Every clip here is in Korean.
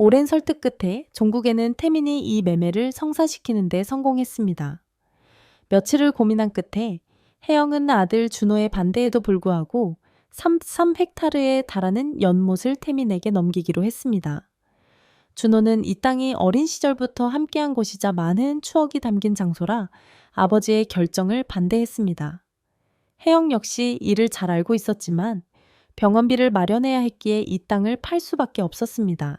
오랜 설득 끝에 종국에는 태민이 이 매매를 성사시키는 데 성공했습니다. 며칠을 고민한 끝에 혜영은 아들 준호의 반대에도 불구하고 3헥타르에 달하는 연못을 태민에게 넘기기로 했습니다. 준호는 이 땅이 어린 시절부터 함께한 곳이자 많은 추억이 담긴 장소라 아버지의 결정을 반대했습니다. 혜영 역시 이를 잘 알고 있었지만 병원비를 마련해야 했기에 이 땅을 팔 수밖에 없었습니다.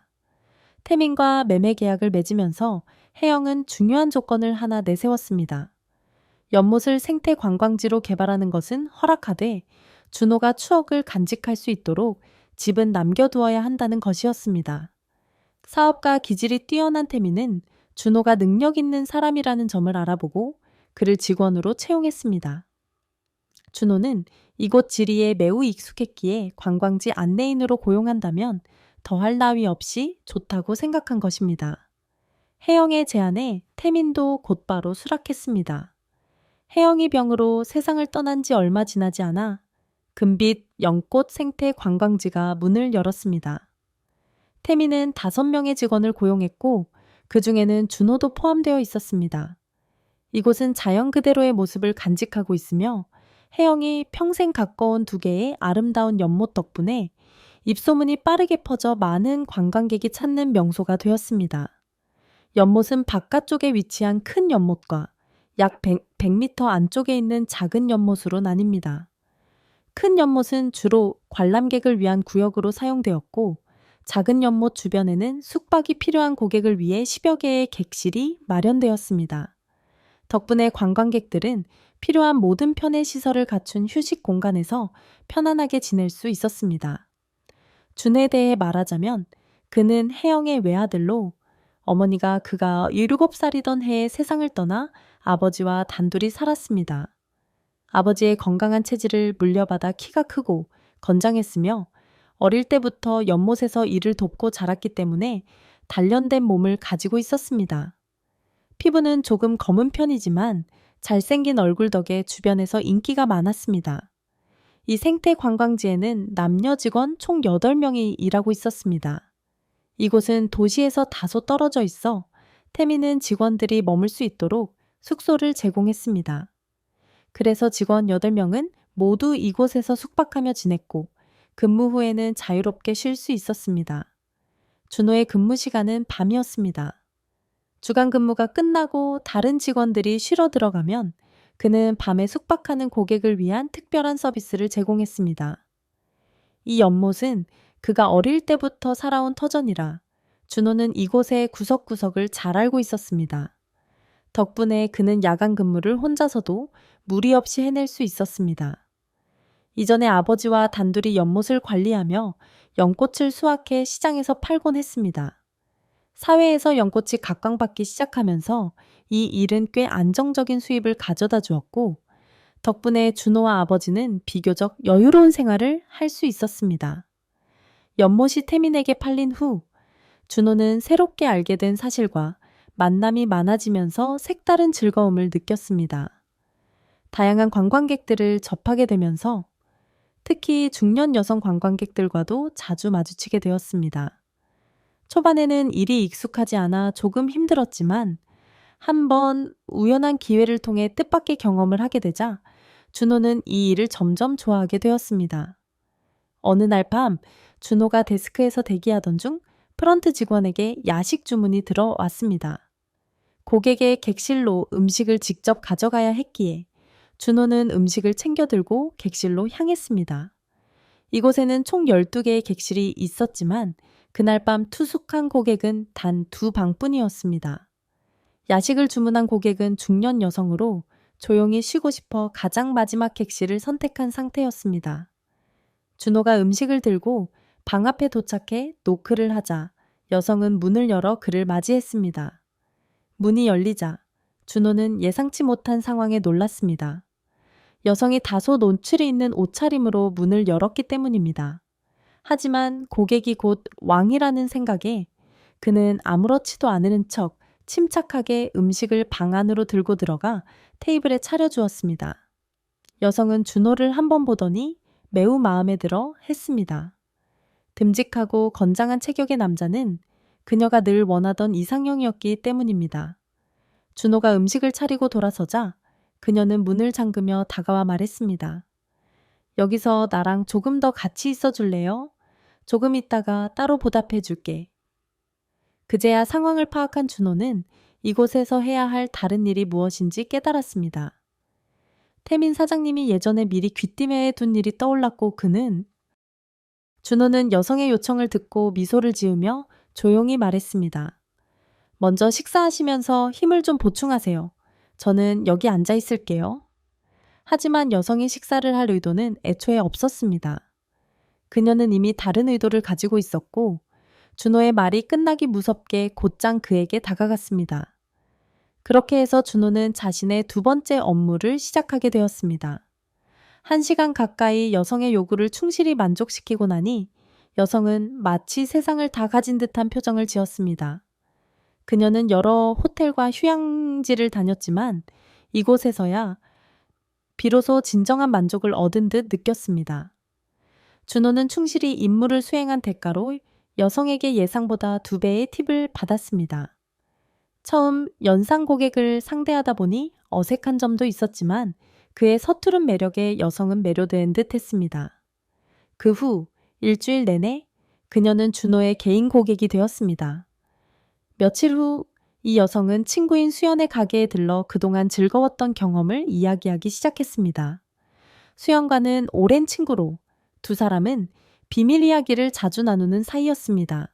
태민과 매매 계약을 맺으면서 혜영은 중요한 조건을 하나 내세웠습니다. 연못을 생태 관광지로 개발하는 것은 허락하되 준호가 추억을 간직할 수 있도록 집은 남겨두어야 한다는 것이었습니다. 사업가 기질이 뛰어난 태민은 준호가 능력 있는 사람이라는 점을 알아보고 그를 직원으로 채용했습니다. 준호는 이곳 지리에 매우 익숙했기에 관광지 안내인으로 고용한다면 더할 나위 없이 좋다고 생각한 것입니다. 혜영의 제안에 태민도 곧바로 수락했습니다. 혜영이 병으로 세상을 떠난 지 얼마 지나지 않아 금빛 연꽃 생태 관광지가 문을 열었습니다. 태민은 5명의 직원을 고용했고 그 중에는 준호도 포함되어 있었습니다. 이곳은 자연 그대로의 모습을 간직하고 있으며 혜영이 평생 가꿔온 2개의 아름다운 연못 덕분에 입소문이 빠르게 퍼져 많은 관광객이 찾는 명소가 되었습니다. 연못은 바깥쪽에 위치한 큰 연못과 약 100m 안쪽에 있는 작은 연못으로 나뉩니다. 큰 연못은 주로 관람객을 위한 구역으로 사용되었고 작은 연못 주변에는 숙박이 필요한 고객을 위해 10여 개의 객실이 마련되었습니다. 덕분에 관광객들은 필요한 모든 편의 시설을 갖춘 휴식 공간에서 편안하게 지낼 수 있었습니다. 준에 대해 말하자면 그는 혜영의 외아들로 어머니가 그가 7살이던 해에 세상을 떠나 아버지와 단둘이 살았습니다. 아버지의 건강한 체질을 물려받아 키가 크고 건장했으며 어릴 때부터 연못에서 일을 돕고 자랐기 때문에 단련된 몸을 가지고 있었습니다. 피부는 조금 검은 편이지만 잘생긴 얼굴 덕에 주변에서 인기가 많았습니다. 이 생태 관광지에는 남녀 직원 총 8명이 일하고 있었습니다. 이곳은 도시에서 다소 떨어져 있어 태민은 직원들이 머물 수 있도록 숙소를 제공했습니다. 그래서 직원 8명은 모두 이곳에서 숙박하며 지냈고 근무 후에는 자유롭게 쉴 수 있었습니다. 준호의 근무 시간은 밤이었습니다. 주간 근무가 끝나고 다른 직원들이 쉬러 들어가면 그는 밤에 숙박하는 고객을 위한 특별한 서비스를 제공했습니다. 이 연못은 그가 어릴 때부터 살아온 터전이라 준호는 이곳의 구석구석을 잘 알고 있었습니다. 덕분에 그는 야간 근무를 혼자서도 무리 없이 해낼 수 있었습니다. 이전에 아버지와 단둘이 연못을 관리하며 연꽃을 수확해 시장에서 팔곤 했습니다. 사회에서 연꽃이 각광받기 시작하면서 이 일은 꽤 안정적인 수입을 가져다 주었고 덕분에 준호와 아버지는 비교적 여유로운 생활을 할 수 있었습니다. 연못이 태민에게 팔린 후 준호는 새롭게 알게 된 사실과 만남이 많아지면서 색다른 즐거움을 느꼈습니다. 다양한 관광객들을 접하게 되면서 특히 중년 여성 관광객들과도 자주 마주치게 되었습니다. 초반에는 일이 익숙하지 않아 조금 힘들었지만 한번 우연한 기회를 통해 뜻밖의 경험을 하게 되자 준호는 이 일을 점점 좋아하게 되었습니다. 어느 날 밤 준호가 데스크에서 대기하던 중 프런트 직원에게 야식 주문이 들어왔습니다. 고객의 객실로 음식을 직접 가져가야 했기에 준호는 음식을 챙겨 들고 객실로 향했습니다. 이곳에는 총 12개의 객실이 있었지만 그날 밤 투숙한 고객은 단 2방뿐이었습니다. 야식을 주문한 고객은 중년 여성으로 조용히 쉬고 싶어 가장 마지막 객실을 선택한 상태였습니다. 준호가 음식을 들고 방 앞에 도착해 노크를 하자 여성은 문을 열어 그를 맞이했습니다. 문이 열리자 준호는 예상치 못한 상황에 놀랐습니다. 여성이 다소 노출이 있는 옷차림으로 문을 열었기 때문입니다. 하지만 고객이 곧 왕이라는 생각에 그는 아무렇지도 않은 척 침착하게 음식을 방 안으로 들고 들어가 테이블에 차려주었습니다. 여성은 준호를 한번 보더니 매우 마음에 들어 했습니다. 듬직하고 건장한 체격의 남자는 그녀가 늘 원하던 이상형이었기 때문입니다. 준호가 음식을 차리고 돌아서자 그녀는 문을 잠그며 다가와 말했습니다. 여기서 나랑 조금 더 같이 있어 줄래요? 조금 있다가 따로 보답해 줄게. 그제야 상황을 파악한 준호는 이곳에서 해야 할 다른 일이 무엇인지 깨달았습니다. 태민 사장님이 예전에 미리 귀띔해 둔 일이 떠올랐고 준호는 여성의 요청을 듣고 미소를 지으며 조용히 말했습니다. 먼저 식사하시면서 힘을 좀 보충하세요. 저는 여기 앉아 있을게요. 하지만 여성이 식사를 할 의도는 애초에 없었습니다. 그녀는 이미 다른 의도를 가지고 있었고 준호의 말이 끝나기 무섭게 곧장 그에게 다가갔습니다. 그렇게 해서 준호는 자신의 두 번째 업무를 시작하게 되었습니다. 1시간 가까이 여성의 요구를 충실히 만족시키고 나니 여성은 마치 세상을 다 가진 듯한 표정을 지었습니다. 그녀는 여러 호텔과 휴양지를 다녔지만 이곳에서야 비로소 진정한 만족을 얻은 듯 느꼈습니다. 준호는 충실히 임무를 수행한 대가로 여성에게 예상보다 2배의 팁을 받았습니다. 처음 연상 고객을 상대하다 보니 어색한 점도 있었지만 그의 서투른 매력에 여성은 매료된 듯 했습니다. 그 후 일주일 내내 그녀는 준호의 개인 고객이 되었습니다. 며칠 후 이 여성은 친구인 수연의 가게에 들러 그동안 즐거웠던 경험을 이야기하기 시작했습니다. 수연과는 오랜 친구로 두 사람은 비밀 이야기를 자주 나누는 사이였습니다.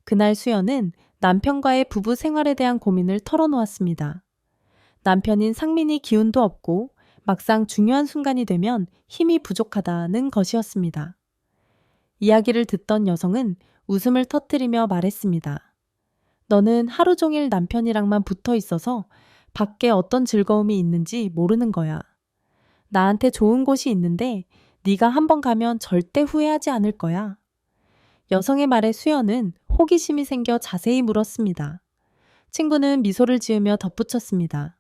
그날 수연은 남편과의 부부 생활에 대한 고민을 털어놓았습니다. 남편인 상민이 기운도 없고 막상 중요한 순간이 되면 힘이 부족하다는 것이었습니다. 이야기를 듣던 여성은 웃음을 터뜨리며 말했습니다. 너는 하루 종일 남편이랑만 붙어 있어서 밖에 어떤 즐거움이 있는지 모르는 거야. 나한테 좋은 곳이 있는데 네가 한번 가면 절대 후회하지 않을 거야. 여성의 말에 수연은 호기심이 생겨 자세히 물었습니다. 친구는 미소를 지으며 덧붙였습니다.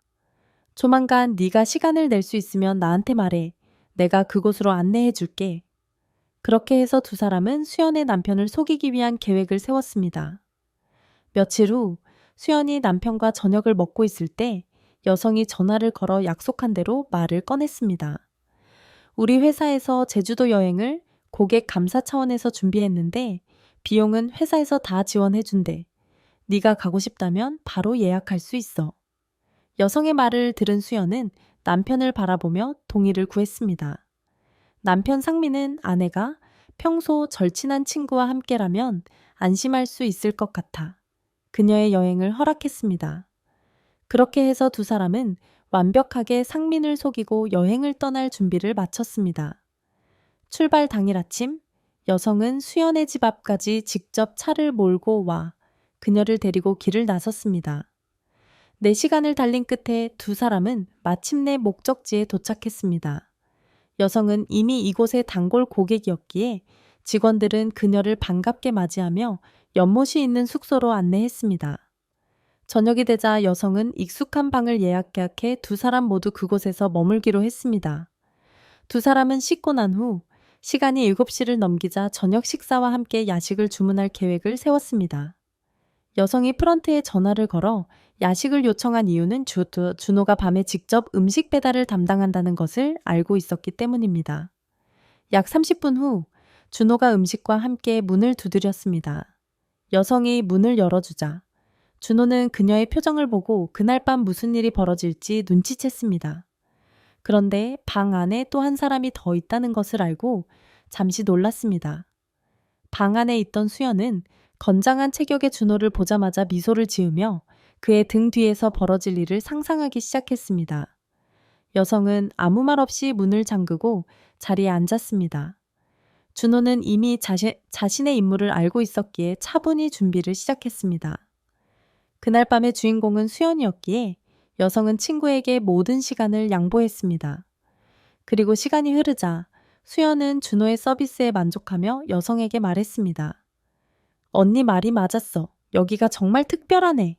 조만간 네가 시간을 낼 수 있으면 나한테 말해. 내가 그곳으로 안내해 줄게. 그렇게 해서 두 사람은 수연의 남편을 속이기 위한 계획을 세웠습니다. 며칠 후 수연이 남편과 저녁을 먹고 있을 때 여성이 전화를 걸어 약속한 대로 말을 꺼냈습니다. 우리 회사에서 제주도 여행을 고객 감사 차원에서 준비했는데 비용은 회사에서 다 지원해 준대. 네가 가고 싶다면 바로 예약할 수 있어. 여성의 말을 들은 수연은 남편을 바라보며 동의를 구했습니다. 남편 상민은 아내가 평소 절친한 친구와 함께라면 안심할 수 있을 것 같아 그녀의 여행을 허락했습니다. 그렇게 해서 두 사람은 완벽하게 상민을 속이고 여행을 떠날 준비를 마쳤습니다. 출발 당일 아침, 여성은 수연의 집 앞까지 직접 차를 몰고 와 그녀를 데리고 길을 나섰습니다. 4시간을 달린 끝에 두 사람은 마침내 목적지에 도착했습니다. 여성은 이미 이곳의 단골 고객이었기에 직원들은 그녀를 반갑게 맞이하며 연못이 있는 숙소로 안내했습니다. 저녁이 되자 여성은 익숙한 방을 예약해 두 사람 모두 그곳에서 머물기로 했습니다. 두 사람은 씻고 난 후 시간이 7시를 넘기자 저녁 식사와 함께 야식을 주문할 계획을 세웠습니다. 여성이 프런트에 전화를 걸어 야식을 요청한 이유는 준호가 밤에 직접 음식 배달을 담당한다는 것을 알고 있었기 때문입니다. 약 30분 후 준호가 음식과 함께 문을 두드렸습니다. 여성이 문을 열어주자 준호는 그녀의 표정을 보고 그날 밤 무슨 일이 벌어질지 눈치챘습니다. 그런데 방 안에 또 한 사람이 더 있다는 것을 알고 잠시 놀랐습니다. 방 안에 있던 수연은 건장한 체격의 준호를 보자마자 미소를 지으며 그의 등 뒤에서 벌어질 일을 상상하기 시작했습니다. 여성은 아무 말 없이 문을 잠그고 자리에 앉았습니다. 준호는 이미 자신의 임무를 알고 있었기에 차분히 준비를 시작했습니다. 그날 밤의 주인공은 수연이었기에 여성은 친구에게 모든 시간을 양보했습니다. 그리고 시간이 흐르자 수연은 준호의 서비스에 만족하며 여성에게 말했습니다. 언니 말이 맞았어. 여기가 정말 특별하네.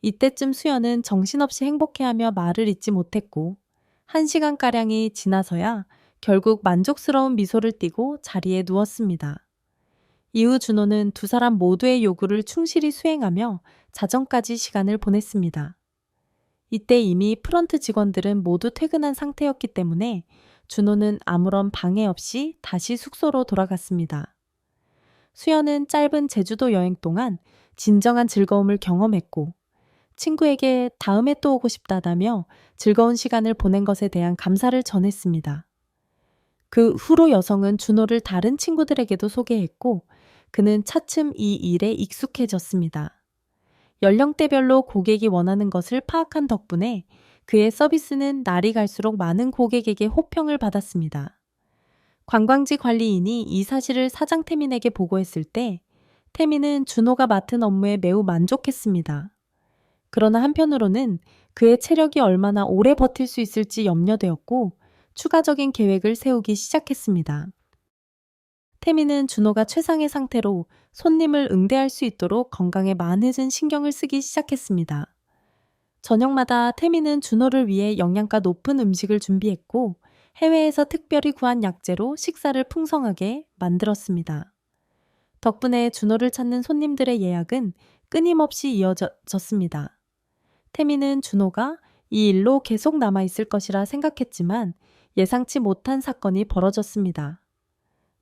이때쯤 수연은 정신없이 행복해하며 말을 잇지 못했고 1시간가량이 지나서야 결국 만족스러운 미소를 띠고 자리에 누웠습니다. 이후 준호는 두 사람 모두의 요구를 충실히 수행하며 자정까지 시간을 보냈습니다. 이때 이미 프런트 직원들은 모두 퇴근한 상태였기 때문에 준호는 아무런 방해 없이 다시 숙소로 돌아갔습니다. 수연은 짧은 제주도 여행 동안 진정한 즐거움을 경험했고 친구에게 다음에 또 오고 싶다다며 즐거운 시간을 보낸 것에 대한 감사를 전했습니다. 그 후로 여성은 준호를 다른 친구들에게도 소개했고 그는 차츰 이 일에 익숙해졌습니다. 연령대별로 고객이 원하는 것을 파악한 덕분에 그의 서비스는 날이 갈수록 많은 고객에게 호평을 받았습니다. 관광지 관리인이 이 사실을 사장 태민에게 보고했을 때 태민은 준호가 맡은 업무에 매우 만족했습니다. 그러나 한편으로는 그의 체력이 얼마나 오래 버틸 수 있을지 염려되었고 추가적인 계획을 세우기 시작했습니다. 태민은 준호가 최상의 상태로 손님을 응대할 수 있도록 건강에 많은 신경을 쓰기 시작했습니다. 저녁마다 태민은 준호를 위해 영양가 높은 음식을 준비했고 해외에서 특별히 구한 약재로 식사를 풍성하게 만들었습니다. 덕분에 준호를 찾는 손님들의 예약은 끊임없이 이어졌습니다. 태민은 준호가 이 일로 계속 남아있을 것이라 생각했지만 예상치 못한 사건이 벌어졌습니다.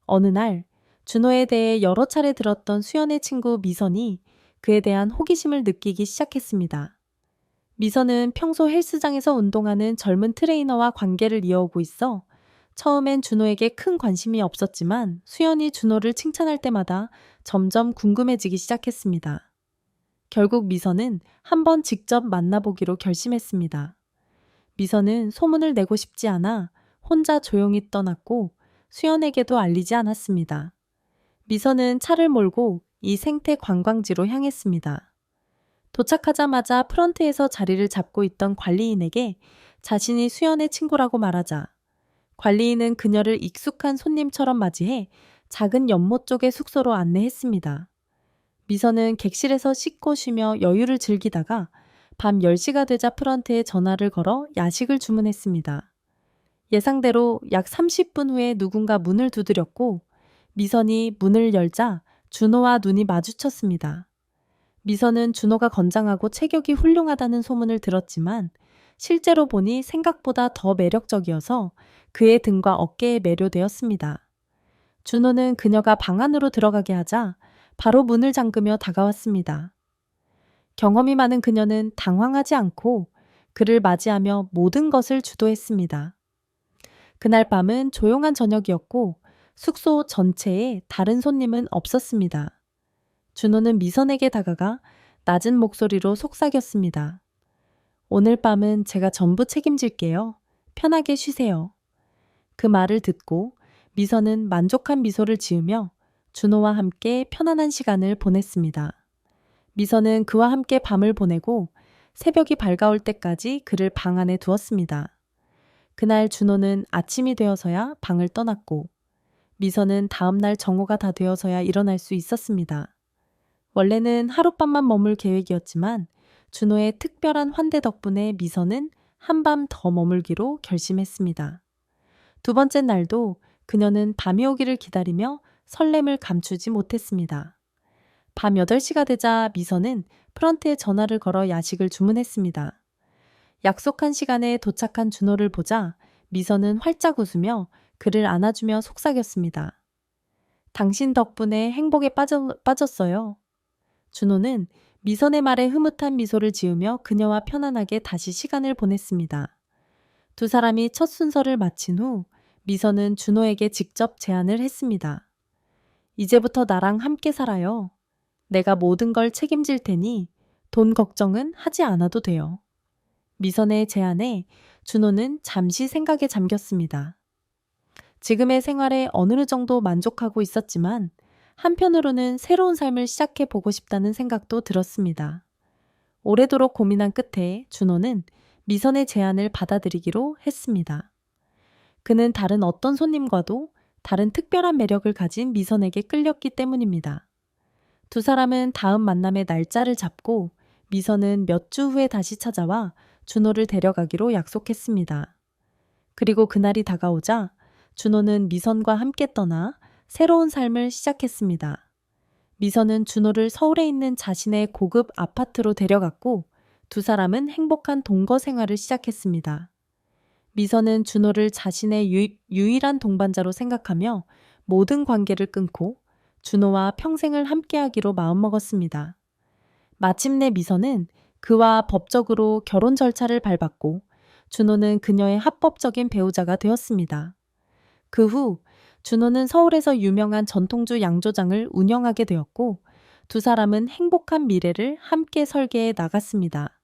어느 날 준호에 대해 여러 차례 들었던 수연의 친구 미선이 그에 대한 호기심을 느끼기 시작했습니다. 미선은 평소 헬스장에서 운동하는 젊은 트레이너와 관계를 이어오고 있어 처음엔 준호에게 큰 관심이 없었지만 수연이 준호를 칭찬할 때마다 점점 궁금해지기 시작했습니다. 결국 미선은 한번 직접 만나보기로 결심했습니다. 미선은 소문을 내고 싶지 않아 혼자 조용히 떠났고 수연에게도 알리지 않았습니다. 미선은 차를 몰고 이 생태 관광지로 향했습니다. 도착하자마자 프런트에서 자리를 잡고 있던 관리인에게 자신이 수연의 친구라고 말하자 관리인은 그녀를 익숙한 손님처럼 맞이해 작은 연못 쪽의 숙소로 안내했습니다. 미선은 객실에서 씻고 쉬며 여유를 즐기다가 밤 10시가 되자 프런트에 전화를 걸어 야식을 주문했습니다. 예상대로 약 30분 후에 누군가 문을 두드렸고 미선이 문을 열자 준호와 눈이 마주쳤습니다. 미선은 준호가 건장하고 체격이 훌륭하다는 소문을 들었지만 실제로 보니 생각보다 더 매력적이어서 그의 등과 어깨에 매료되었습니다. 준호는 그녀가 방 안으로 들어가게 하자 바로 문을 잠그며 다가왔습니다. 경험이 많은 그녀는 당황하지 않고 그를 맞이하며 모든 것을 주도했습니다. 그날 밤은 조용한 저녁이었고 숙소 전체에 다른 손님은 없었습니다. 준호는 미선에게 다가가 낮은 목소리로 속삭였습니다. 오늘 밤은 제가 전부 책임질게요. 편하게 쉬세요. 그 말을 듣고 미선은 만족한 미소를 지으며 준호와 함께 편안한 시간을 보냈습니다. 미선은 그와 함께 밤을 보내고 새벽이 밝아올 때까지 그를 방 안에 두었습니다. 그날 준호는 아침이 되어서야 방을 떠났고 미선은 다음날 정오가 다 되어서야 일어날 수 있었습니다. 원래는 하룻밤만 머물 계획이었지만 준호의 특별한 환대 덕분에 미선은 한밤 더 머물기로 결심했습니다. 두 번째 날도 그녀는 밤이 오기를 기다리며 설렘을 감추지 못했습니다. 밤 8시가 되자 미선은 프런트에 전화를 걸어 야식을 주문했습니다. 약속한 시간에 도착한 준호를 보자 미선은 활짝 웃으며 그를 안아주며 속삭였습니다. 당신 덕분에 행복에 빠졌어요. 준호는 미선의 말에 흐뭇한 미소를 지으며 그녀와 편안하게 다시 시간을 보냈습니다. 두 사람이 첫 순서를 마친 후 미선은 준호에게 직접 제안을 했습니다. 이제부터 나랑 함께 살아요. 내가 모든 걸 책임질 테니 돈 걱정은 하지 않아도 돼요. 미선의 제안에 준호는 잠시 생각에 잠겼습니다. 지금의 생활에 어느 정도 만족하고 있었지만 한편으로는 새로운 삶을 시작해 보고 싶다는 생각도 들었습니다. 오래도록 고민한 끝에 준호는 미선의 제안을 받아들이기로 했습니다. 그는 다른 어떤 손님과도 다른 특별한 매력을 가진 미선에게 끌렸기 때문입니다. 두 사람은 다음 만남의 날짜를 잡고 미선은 몇 주 후에 다시 찾아와 준호를 데려가기로 약속했습니다. 그리고 그날이 다가오자 준호는 미선과 함께 떠나 새로운 삶을 시작했습니다. 미선은 준호를 서울에 있는 자신의 고급 아파트로 데려갔고 두 사람은 행복한 동거 생활을 시작했습니다. 미선은 준호를 자신의 유일한 동반자로 생각하며 모든 관계를 끊고 준호와 평생을 함께하기로 마음먹었습니다. 마침내 미선은 그와 법적으로 결혼 절차를 밟았고 준호는 그녀의 합법적인 배우자가 되었습니다. 그 후 준호는 서울에서 유명한 전통주 양조장을 운영하게 되었고 두 사람은 행복한 미래를 함께 설계해 나갔습니다.